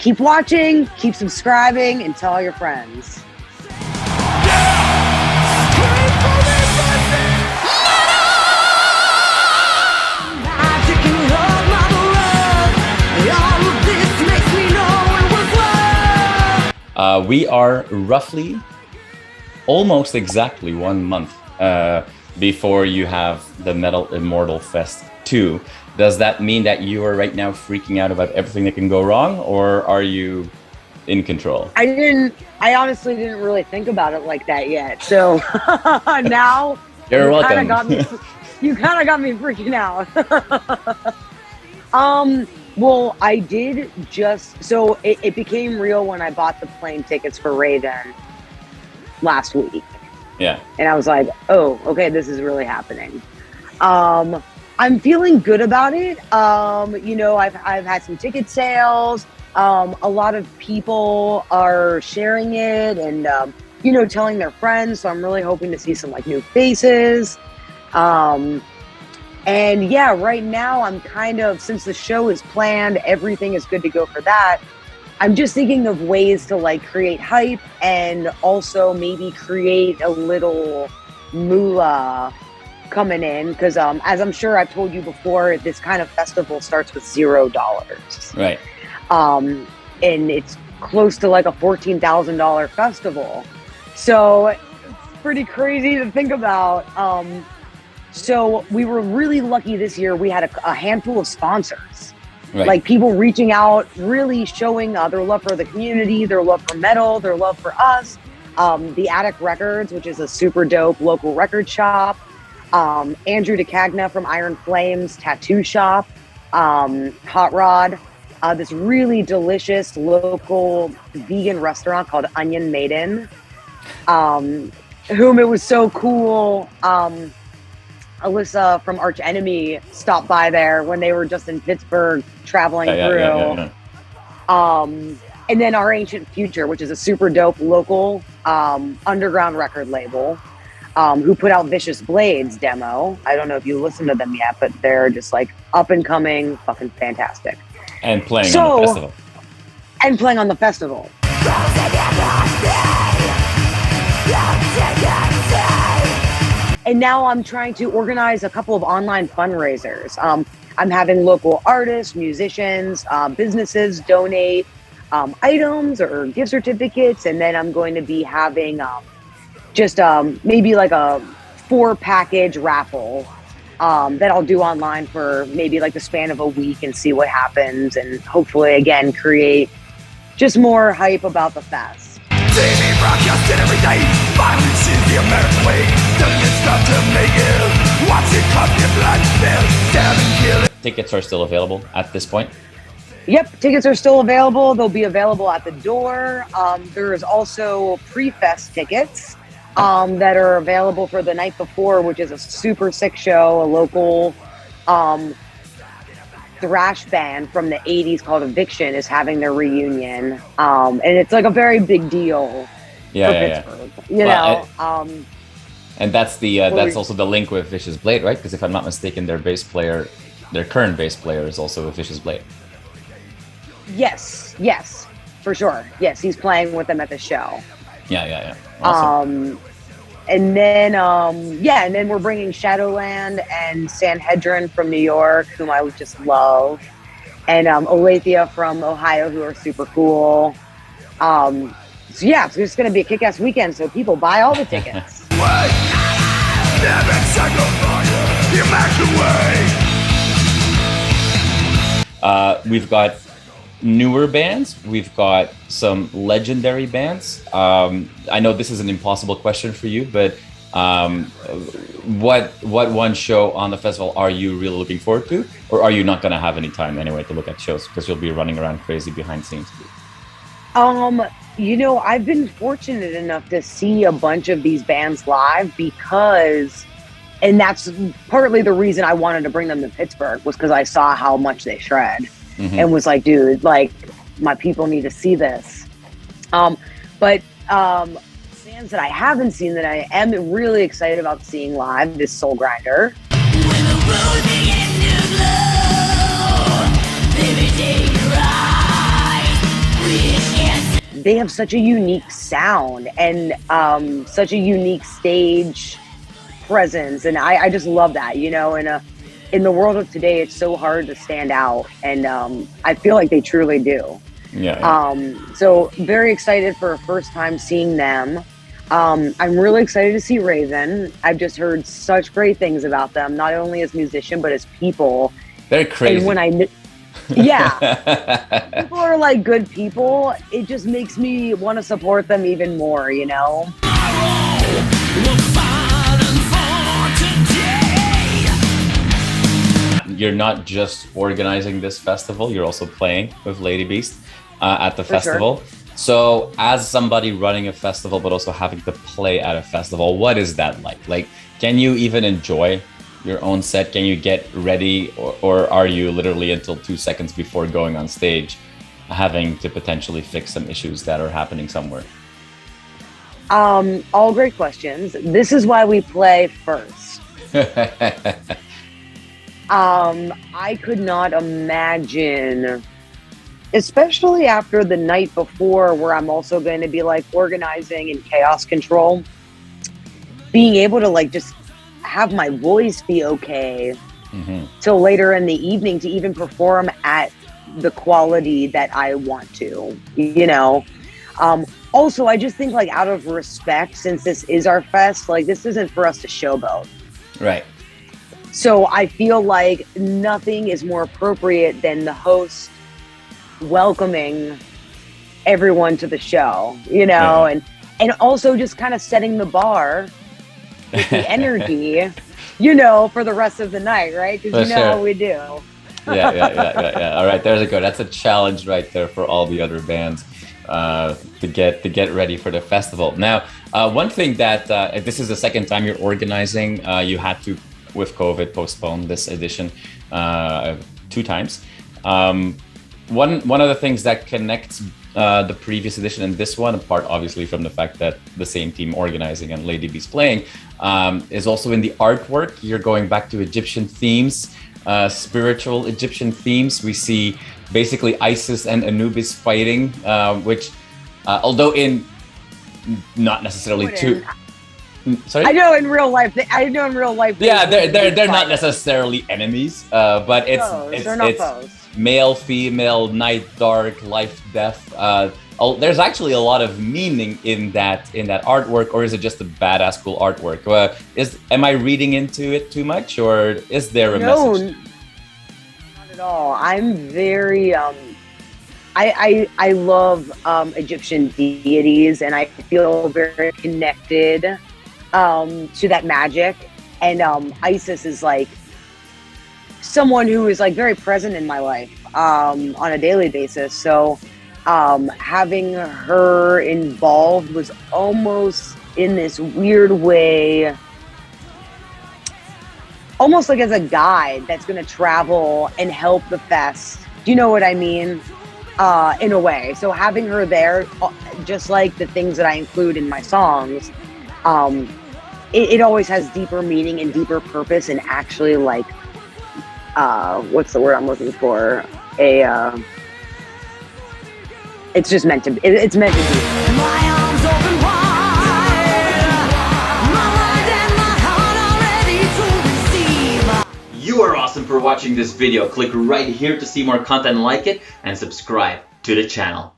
keep watching, keep subscribing, and tell all your friends. We are roughly, almost exactly 1 month before you have the Metal Immortal Fest 2. Does that mean that you are right now freaking out about everything that can go wrong, or are you in control? I honestly didn't really think about it like that yet. So now You're welcome. You kind of got me freaking out. Well, I did so it became real when I bought the plane tickets for Raven last week. Yeah. And I was like, oh, okay, this is really happening. I'm feeling good about it. You know, I've had some ticket sales. A lot of people are sharing it and, you know, telling their friends. So I'm really hoping to see some like new faces. And yeah, right now I'm kind of, since the show is planned, everything is good to go for that. I'm just thinking of ways to like create hype and also maybe create a little moolah coming in. Because as I'm sure I've told you before, this kind of festival starts with $0. Right. And it's close to like a $14,000 festival. So it's pretty crazy to think about. So we were really lucky this year. We had a handful of sponsors, right. Like people reaching out, really showing their love for the community, their love for metal, their love for us. The Attic Records, which is a super dope local record shop. Andrew DeCagna from Iron Flames Tattoo Shop. Hot Rod. This really delicious local vegan restaurant called Onion Maiden. Whom it was so cool. Alyssa from Arch Enemy stopped by there when they were just in Pittsburgh traveling through. And then Our Ancient Future, which is a super dope local underground record label, who put out Vicious Blades demo. I don't know if you listened to them yet, but they're just like up and coming, fucking fantastic. And playing on the festival. And playing on the festival. And now I'm trying to organize a couple of online fundraisers. I'm having local artists, musicians, businesses donate items or gift certificates. And then I'm going to be having maybe like a 4-package raffle that I'll do online for maybe like the span of a week and see what happens. And hopefully, again, create just more hype about the fest. TV broadcasted every day. Violence is the American way. Doing stuff to make it. Watching coffee blood spill. Stabbing, killing. Tickets are still available at this point? Yep, tickets are still available. They'll be available at the door. There is also pre-fest tickets that are available for the night before, which is a super sick show. A local thrash band from the 80s called Eviction is having their reunion. And it's like a very big deal for Pittsburgh. You know? And that's that's also the link with Vicious Blade, right? Because if I'm not mistaken, their current bass player is also a Vicious Blade. Yes, for sure. Yes, he's playing with them at the show. Yeah. Awesome. And then we're bringing Shadowland and Sanhedrin from New York, whom I would just love, and Olathia from Ohio, who are super cool. So it's going to be a kick-ass weekend, so people buy all the tickets. We've got newer bands. We've got some legendary bands. I know this is an impossible question for you, but what one show on the festival are you really looking forward to? Or are you not going to have any time anyway to look at shows because you'll be running around crazy behind scenes? You know, I've been fortunate enough to see a bunch of these bands live and that's partly the reason I wanted to bring them to Pittsburgh, was because I saw how much they shred. Mm-hmm. And was like, dude, like my people need to see this. But bands that I haven't seen that I am really excited about seeing live is Soul Grinder. When the road begins to glow, baby, take a ride. they have such a unique sound and such a unique stage presence, and I just love that, you know. In the world of today, it's so hard to stand out, and I feel like they truly do. So very excited for a first time seeing them. I'm really excited to see Raven. I've just heard such great things about them, not only as musician but as people. They're crazy. And when yeah, people are like good people. It just makes me want to support them even more, you know. You're not just organizing this festival, you're also playing with Lady Beast at the festival. Sure. So as somebody running a festival, but also having to play at a festival, what is that like? Like, can you even enjoy your own set? Can you get ready? Or are you literally until 2 seconds before going on stage, having to potentially fix some issues that are happening somewhere? All great questions. This is why we play first. I could not imagine, especially after the night before, where I'm also going to be like organizing and chaos control, being able to like just have my voice be okay till later in the evening to even perform at the quality that I want to, you know. Also, I just think, like, out of respect, since this is our fest, like, this isn't for us to showboat. Right. So I feel like nothing is more appropriate than the host welcoming everyone to the show, you know, and also just kind of setting the bar with the energy, you know, for the rest of the night, right? Because you know how we do. Yeah. All right, there's a go. That's a challenge right there for all the other bands to get ready for the festival. Now, one thing that this is the second time you're organizing, you had to, with COVID, postpone this edition 2 times. One of the things that connects the previous edition and this one, apart obviously from the fact that the same team organizing and Lady B's playing, is also in the artwork. You're going back to Egyptian themes, spiritual Egyptian themes. We see basically Isis and Anubis fighting, which, although in not necessarily too. Sorry? I know in real life. Yeah, they're not necessarily enemies, but they're not foes. Male, female, night, dark, life, death. There's actually a lot of meaning in that artwork, or is it just a badass cool artwork? Am I reading into it too much, or is there a message? Not at all. I'm very I love Egyptian deities, and I feel very connected to that magic, and Isis is like someone who is like very present in my life on a daily basis. So having her involved was almost in this weird way, almost like as a guide that's going to travel and help the fest. Do you know what I mean? In a way. So having her there, just like the things that I include in my songs, it always has deeper meaning and deeper purpose, and actually like what's the word I'm looking for? It's just meant to be. It's meant to be. My arms open wide, my mind and my heart are ready to receive. You are awesome for watching this video. Click right here to see more content like it and subscribe to the channel.